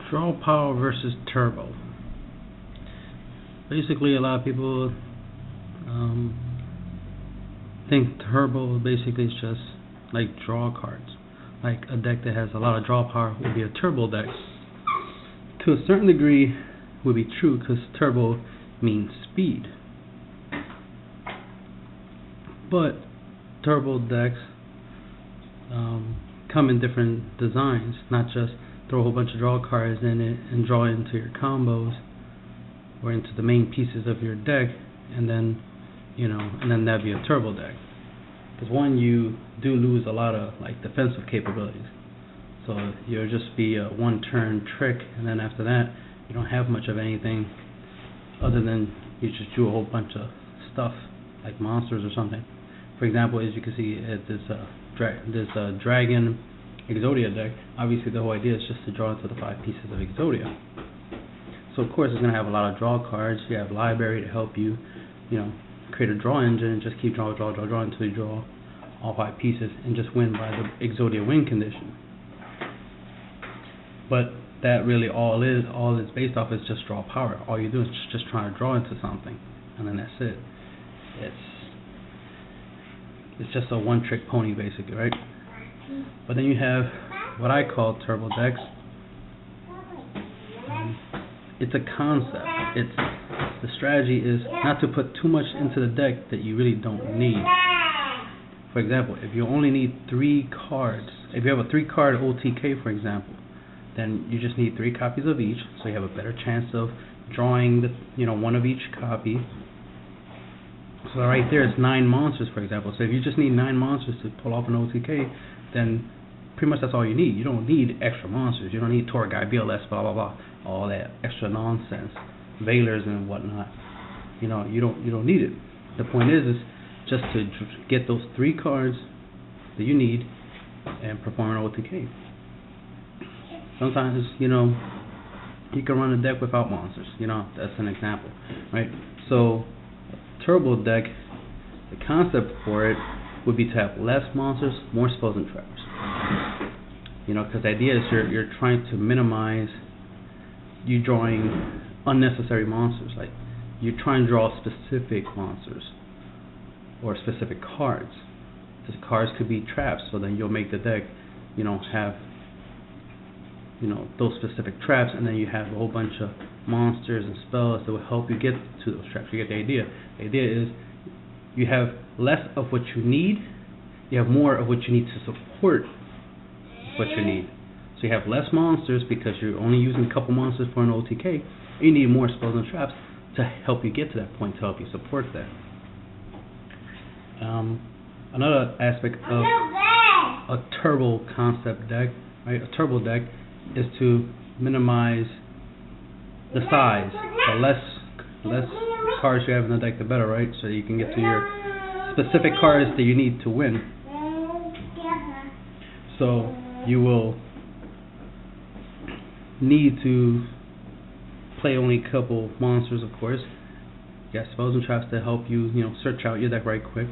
Draw power versus turbo. Basically, a lot of people think turbo basically is just like draw cards. Like a deck that has a lot of draw power would be a turbo deck. To a certain degree, would be true because turbo means speed. But turbo decks come in different designs, not just throw a whole bunch of draw cards in it and draw into your combos or into the main pieces of your deck, and then that'd be a turbo deck. Because one, you do lose a lot of like defensive capabilities, so you'll just be a one-turn trick, and then after that you don't have much of anything other than you just do a whole bunch of stuff like monsters or something. For example, as you can see at this Dragon Exodia deck, obviously the whole idea is just to draw into the 5 pieces of Exodia. So of course it's going to have a lot of draw cards. You have library to help you, create a draw engine and just keep draw until you draw all 5 pieces and just win by the Exodia win condition. But that really all it's based off is just draw power. All you do is just try to draw into something, and then that's it. It's just a one-trick pony basically, right? But then you have what I call turbo decks. It's a concept. The strategy is not to put too much into the deck that you really don't need. For example, if you only need 3 cards, if you have a 3-card OTK, for example, then you just need 3 copies of each, so you have a better chance of drawing one of each copy. So right there is 9 monsters, for example. So if you just need 9 monsters to pull off an OTK, then pretty much that's all you need. You don't need extra monsters. You don't need Torgai, BLS, blah blah blah, all that extra nonsense, Veilers and whatnot. You don't need it. The point is just to get those 3 cards that you need and perform an OTK. Sometimes you can run a deck without monsters. That's an example, right? So turbo deck, the concept for it would be to have less monsters, more spells and traps. Because the idea is you're trying to minimize you drawing unnecessary monsters. Like you're trying to draw specific monsters or specific cards. These cards could be traps, so then you'll make the deck, have those specific traps, and then you have a whole bunch of monsters and spells that will help you get to those traps. You get the idea. The idea is you have less of what you need, you have more of what you need to support what you need. So you have less monsters because you're only using a couple monsters for an OTK, and you need more spells and traps to help you get to that point, to help you support that. Another aspect of a turbo concept deck, right? A turbo deck is to minimize the size. The less cards you have in the deck, the better, right? So you can get to your specific cards that you need to win. So you will need to play only a couple monsters, of course. You got spells and traps to help you, search out your deck right quick.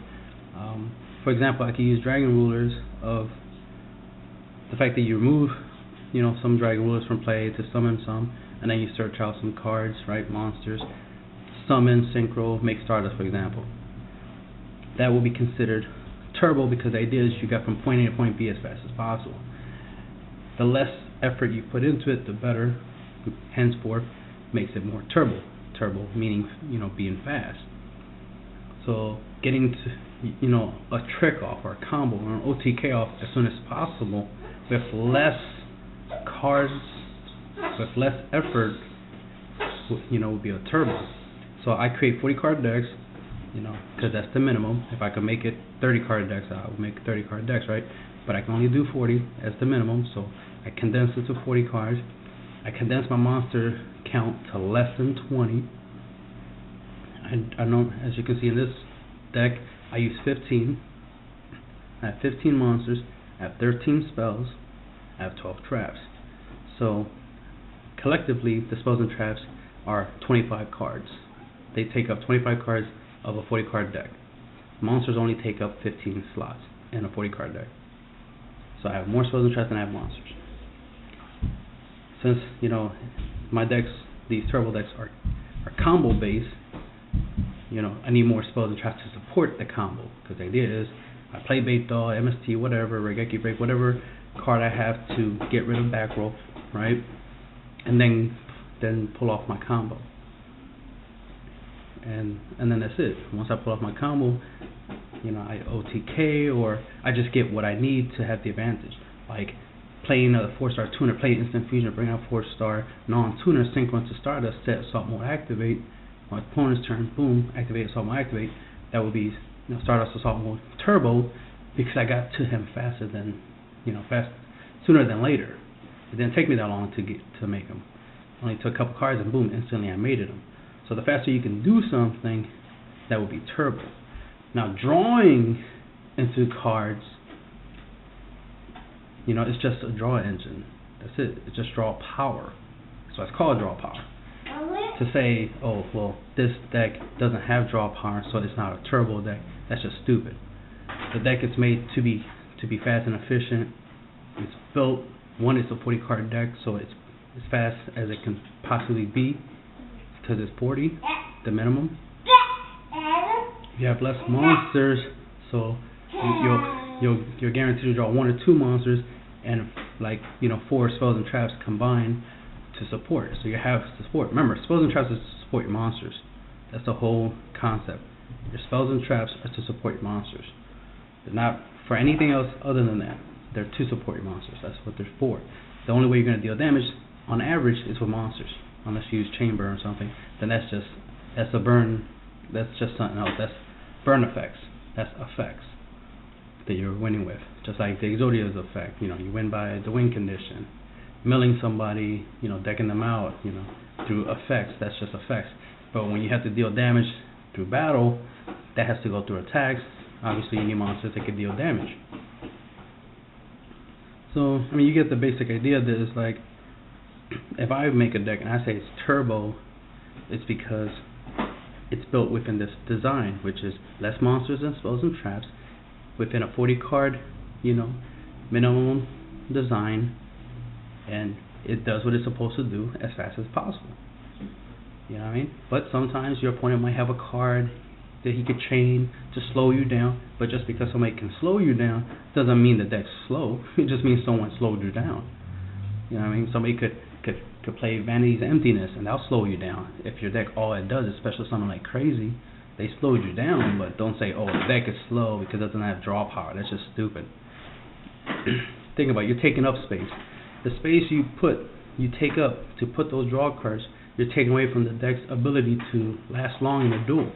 For example, I could use Dragon Rulers of the fact that you remove, some Dragon Rulers from play to summon some, and then you search out some cards, right, monsters, summon, synchro, make Stardust, for example. That will be considered turbo because the idea is you got from point A to point B as fast as possible. The less effort you put into it, the better. Henceforth, makes it more turbo. Turbo meaning, being fast. So getting to, a trick off or a combo or an OTK off as soon as possible with less cards, with less effort, would be a turbo. So I create 40 card decks, because that's the minimum. If I could make it 30 card decks, I would make 30 card decks, right? But I can only do 40 as the minimum, so I condense it to 40 cards. I condense my monster count to less than 20. I know, as you can see in this deck, I use 15. I have 15 monsters, I have 13 spells, I have 12 traps. So collectively, the spells and traps are 25 cards. They take up 25 cards of a 40 card deck. Monsters only take up 15 slots in a 40 card deck. So I have more spells and traps than I have monsters. since my decks, these turbo decks are combo based, I need more spells and traps to support the combo. Because the idea is, I play Bait Dog, MST, whatever, Regeki Break, whatever card I have to get rid of back row, right? And then pull off my combo. And then that's it. Once I pull off my combo, I OTK, or I just get what I need to have the advantage. Like playing a 4-star tuner, play instant fusion, bring out 4-star non-tuner, synchronous to Stardust, set assault mode activate. My opponent's turn, boom, activate assault mode activate. That would be Stardust assault mode turbo, because I got to him faster than sooner than later. It didn't take me that long to make him. I only took a couple cards and boom, instantly I mated him. So the faster you can do something, that would be turbo. Now drawing into cards, it's just a draw engine. That's it. It's just draw power. So it's called draw power. To say, oh well, this deck doesn't have draw power, so it's not a turbo deck, that's just stupid. The deck is made to be fast and efficient. It's built, one, it's a 40 card deck, so it's as fast as it can possibly be, because it's 40, the minimum. You have less monsters, so you're guaranteed to draw 1 or 2 monsters, and 4 spells and traps combined to support. So you have support. Remember, spells and traps is to support your monsters. That's the whole concept. Your spells and traps are to support your monsters. They're not for anything else other than that. They're to support your monsters. That's what they're for. The only way you're going to deal damage, on average, is with monsters. Unless you use chamber or something, then that's a burn. That's just something else. That's burn effects. That's effects that you're winning with. Just like the Exodia's effect. You win by the win condition. Milling somebody, decking them out, through effects. That's just effects. But when you have to deal damage through battle, that has to go through attacks. Obviously, you need monsters that can deal damage. So, you get the basic idea that it's like, if I make a deck and I say it's turbo, it's because it's built within this design, which is less monsters and spells and traps, within a 40 card, minimum design, and it does what it's supposed to do as fast as possible. You know what I mean? But sometimes your opponent might have a card that he could chain to slow you down, but just because somebody can slow you down doesn't mean the deck's slow. It just means someone slowed you down. You know what I mean? Somebody could play Vanity's Emptiness, and that'll slow you down. If your deck, all it does, especially something like Crazy, they slowed you down, but don't say, oh, the deck is slow because it doesn't have draw power. That's just stupid. Think about it. You're taking up space. The space you take up to put those draw cards, you're taking away from the deck's ability to last long in a duel.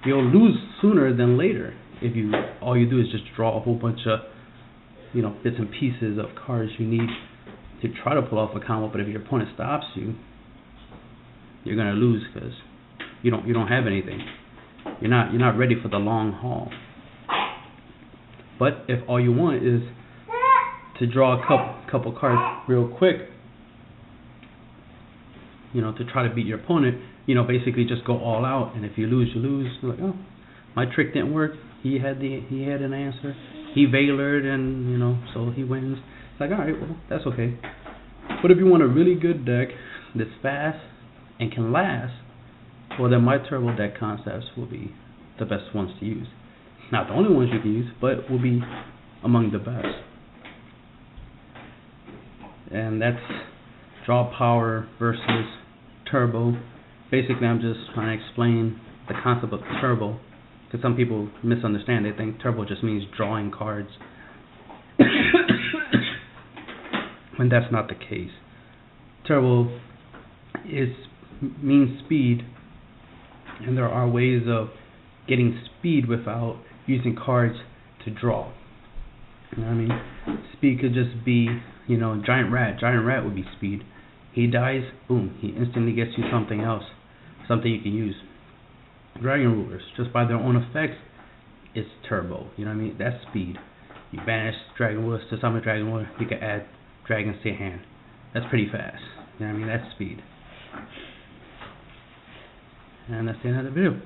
You'll lose sooner than later if all you do is just draw a whole bunch of bits and pieces of cards you need to try to pull off a combo. But if your opponent stops you, you're gonna lose because you don't have anything. You're not ready for the long haul. But if all you want is to draw a couple cards real quick, to try to beat your opponent, basically just go all out, and if you lose, you lose. You're like, oh, my trick didn't work. He had an answer. He veilered, and so he wins. It's like, all right, well, that's okay. But if you want a really good deck that's fast and can last, well, then my turbo deck concepts will be the best ones to use. Not the only ones you can use, but will be among the best. And that's draw power versus turbo. Basically, I'm just trying to explain the concept of turbo, because some people misunderstand. They think turbo just means drawing cards, when that's not the case. Turbo means speed, and there are ways of getting speed without using cards to draw. You know what I mean? Speed could just be, Giant Rat. Giant Rat would be speed. He dies, boom, he instantly gets you something else, something you can use. Dragon Rulers, just by their own effects, it's turbo. You know what I mean? That's speed. You banish Dragon Rulers to summon Dragon Ruler, you can add dragons to your hand. That's pretty fast. You know what I mean? That's speed. And that's the end of the video.